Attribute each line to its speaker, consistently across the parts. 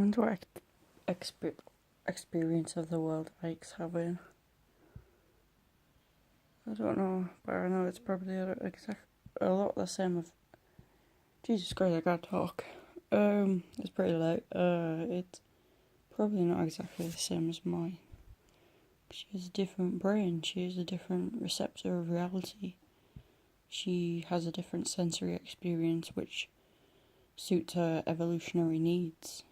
Speaker 1: wonder what experience of the world Ike's having. I don't know, but I know it's probably a lot the same of. Jesus Christ, I gotta talk. It's pretty late. It's probably not exactly the same as mine. She has a different brain. She has a different receptor of reality. She has a different sensory experience which suits her evolutionary needs.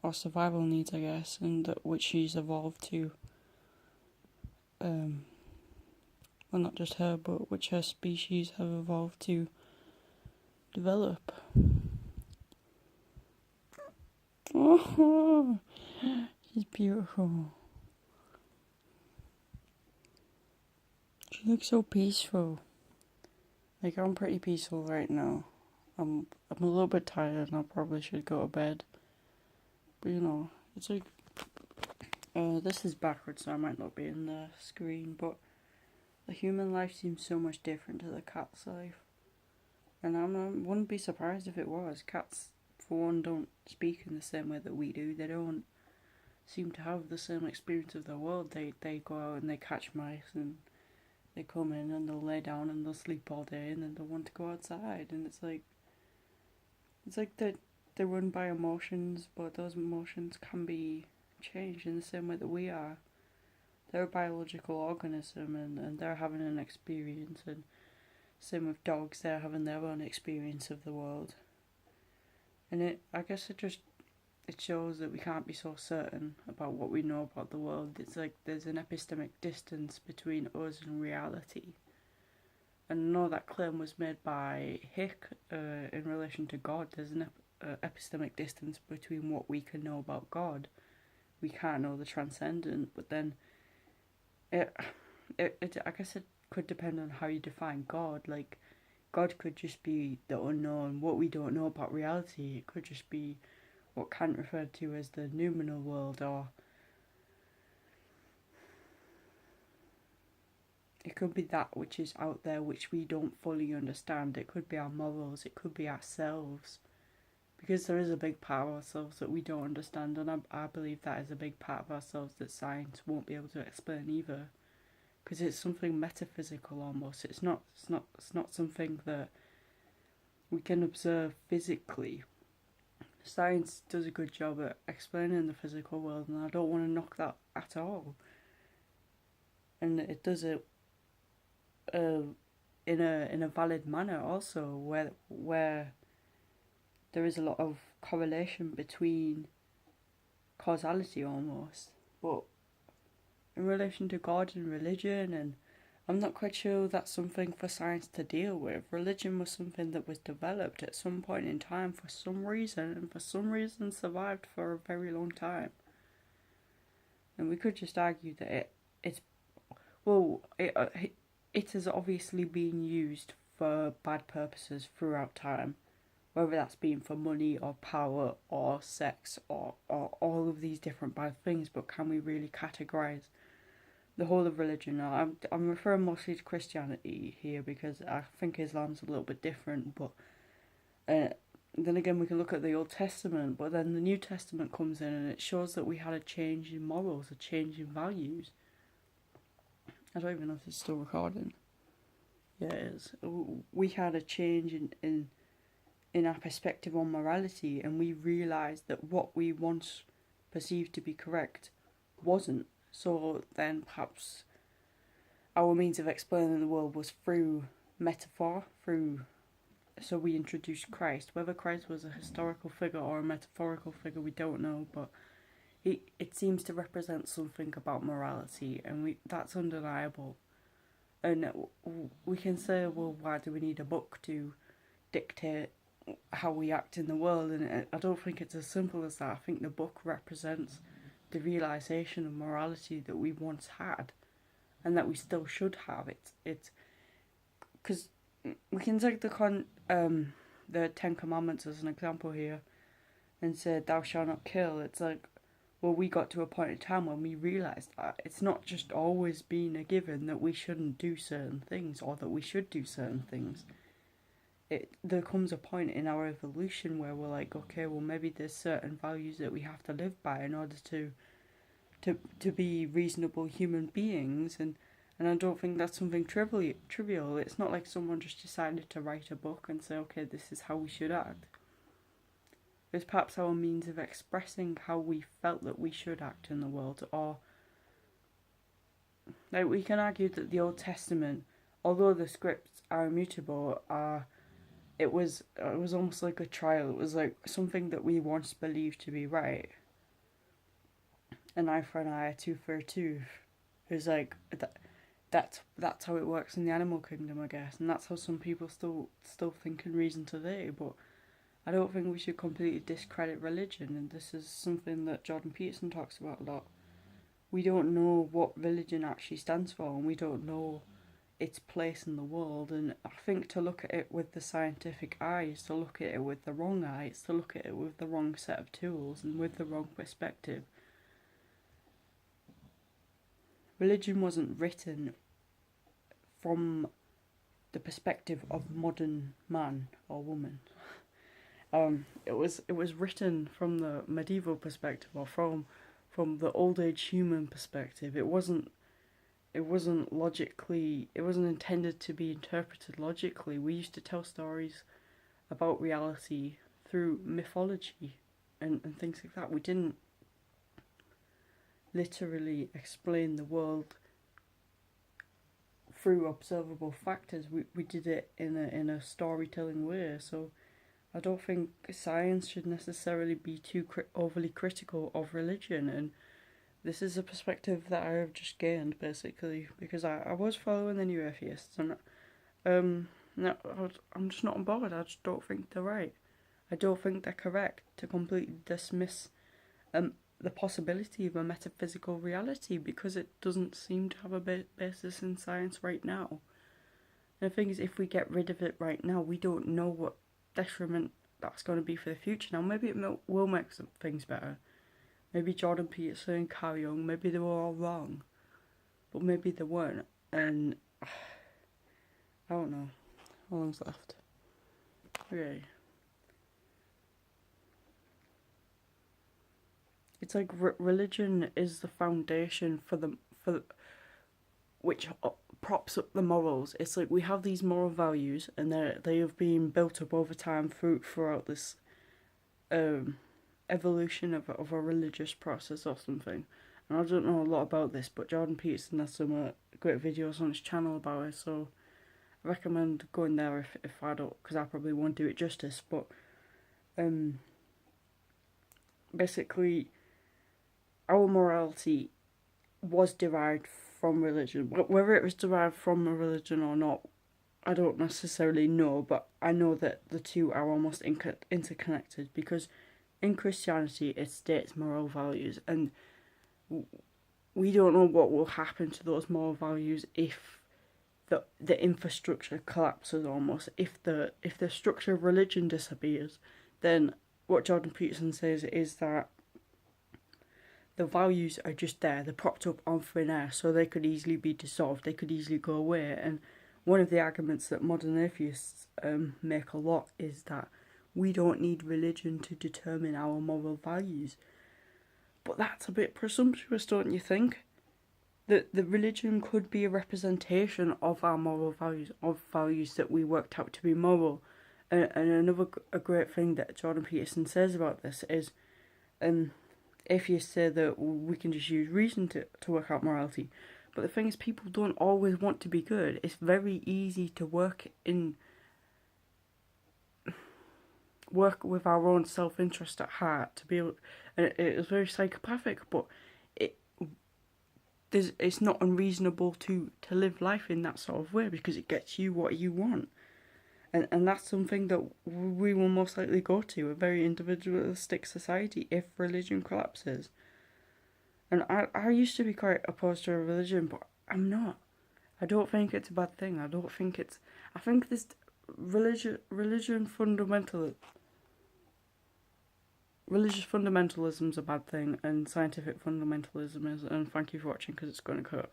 Speaker 1: Or survival needs, I guess, and which she's evolved to. Well, not just her, but which her species have evolved to develop. Oh, she's beautiful. She looks so peaceful. Like, I'm pretty peaceful right now. I'm a little bit tired and I probably should go to bed. But it's like, this is backwards, so I might not be in the screen, but the human life seems so much different to the cat's life. And I wouldn't be surprised if it was. Cats, for one, don't speak in the same way that we do. They don't seem to have the same experience of the world. They go out and they catch mice and they come in and they'll lay down and they'll sleep all day and then they'll want to go outside. And it's like they're run by emotions, but those emotions can be changed in the same way that we are. They're a biological organism and they're having an experience, and same with dogs, they're having their own experience of the world. And I guess it shows that we can't be so certain about what we know about the world. It's like there's an epistemic distance between us and reality. And I know that claim was made by Hick in relation to God. There's an epistemic distance between what we can know about God. We can't know the transcendent, but then I guess it could depend on how you define God. Like, God could just be the unknown, what we don't know about reality. It could just be what Kant referred to as the noumenal world, or it could be that which is out there which we don't fully understand. It could be our morals, it could be ourselves. Because there is a big part of ourselves that we don't understand, and I believe that is a big part of ourselves that science won't be able to explain either. Because it's something metaphysical almost. It's not something that we can observe physically. Science does a good job at explaining the physical world, and I don't want to knock that at all. And it does it in a valid manner also, where there is a lot of correlation between causality almost. But in relation to God and religion, and I'm not quite sure that's something for science to deal with. Religion was something that was developed at some point in time for some reason, and for some reason survived for a very long time. And we could just argue that it has obviously been used for bad purposes throughout time, whether that's been for money or power or sex or all of these different bad things. But can we really categorise the whole of religion? Now, I'm referring mostly to Christianity here because I think Islam's a little bit different, but then again we can look at the Old Testament, but then the New Testament comes in and it shows that we had a change in morals, a change in values. I don't even know if it's still recording. Yeah, it is. We had a change in our perspective on morality, and we realised that what we once perceived to be correct wasn't. So then perhaps our means of explaining the world was through metaphor, so we introduced Christ. Whether Christ was a historical figure or a metaphorical figure, we don't know, but it seems to represent something about morality, and that's undeniable. And we can say, well, why do we need a book to dictate how we act in the world? And I don't think it's as simple as that. I think the book represents the realisation of morality that we once had, and that we still should have. It's because we can take the Ten Commandments as an example here, and say thou shalt not kill. It's like, well, we got to a point in time when we realised that it's not just always been a given that we shouldn't do certain things or that we should do certain things. there comes a point in our evolution where we're like, okay, well maybe there's certain values that we have to live by in order to be reasonable human beings, and I don't think that's something trivial. It's not like someone just decided to write a book and say, okay, this is how we should act. It's perhaps our means of expressing how we felt that we should act in the world, or like we can argue that the Old Testament, although the scripts are immutable, it was almost like a trial. It was like something that we once believed to be right. An eye for an eye, a tooth for a tooth. It was like that's how it works in the animal kingdom, I guess, and that's how some people still think and reason today. But I don't think we should completely discredit religion, and this is something that Jordan Peterson talks about a lot. We don't know what religion actually stands for, and we don't know its place in the world, and I think to look at it with the scientific eye is to look at it with the wrong eye. It's to look at it with the wrong set of tools and with the wrong perspective. Religion wasn't written from the perspective of modern man or woman. It was written from the medieval perspective, or from the old age human perspective. It wasn't logically. It wasn't intended to be interpreted logically. We used to tell stories about reality through mythology and things like that. We didn't literally explain the world through observable factors. We did it in a storytelling way. So I don't think science should necessarily be too overly critical of religion, and this is a perspective that I have just gained, basically, because I was following the New Atheists, and no, I'm just not on board. I just don't think they're right. I don't think they're correct to completely dismiss the possibility of a metaphysical reality, because it doesn't seem to have a basis in science right now. And the thing is, if we get rid of it right now, we don't know what detriment that's going to be for the future. Now, maybe it will make some things better. Maybe Jordan Peterson and Carl Jung, maybe they were all wrong, but maybe they weren't. And I don't know. How long's left? Okay. It's like religion is the foundation for which props up the morals. It's like we have these moral values, and they have been built up over time throughout this evolution of a religious process or something. And I don't know a lot about this, but Jordan Peterson has some great videos on his channel about it, so I recommend going there if I don't, because I probably won't do it justice. But basically, our morality was derived from religion. Whether it was derived from a religion or not, I don't necessarily know, but I know that the two are almost interconnected, because in Christianity it states moral values, and we don't know what will happen to those moral values if the infrastructure collapses almost. If the structure of religion disappears, then what Jordan Peterson says is that the values are just there, they're propped up on thin air, so they could easily be dissolved, they could easily go away. And one of the arguments that modern atheists make a lot is that we don't need religion to determine our moral values. But that's a bit presumptuous, don't you think? That the religion could be a representation of our moral values, of values that we worked out to be moral. And another great thing that Jordan Peterson says about this is, atheists say that we can just use reason to work out morality. But the thing is, people don't always want to be good. It's very easy to work with our own self-interest at heart, to be able, and it's very psychopathic, but it's not unreasonable to live life in that sort of way, because it gets you what you want. And that's something that we will most likely go to, a very individualistic society, if religion collapses. And I used to be quite opposed to religion, but I'm not. I don't think it's a bad thing. I think this religious fundamentalism is a bad thing, and scientific fundamentalism is. And thank you for watching, because it's going to cut.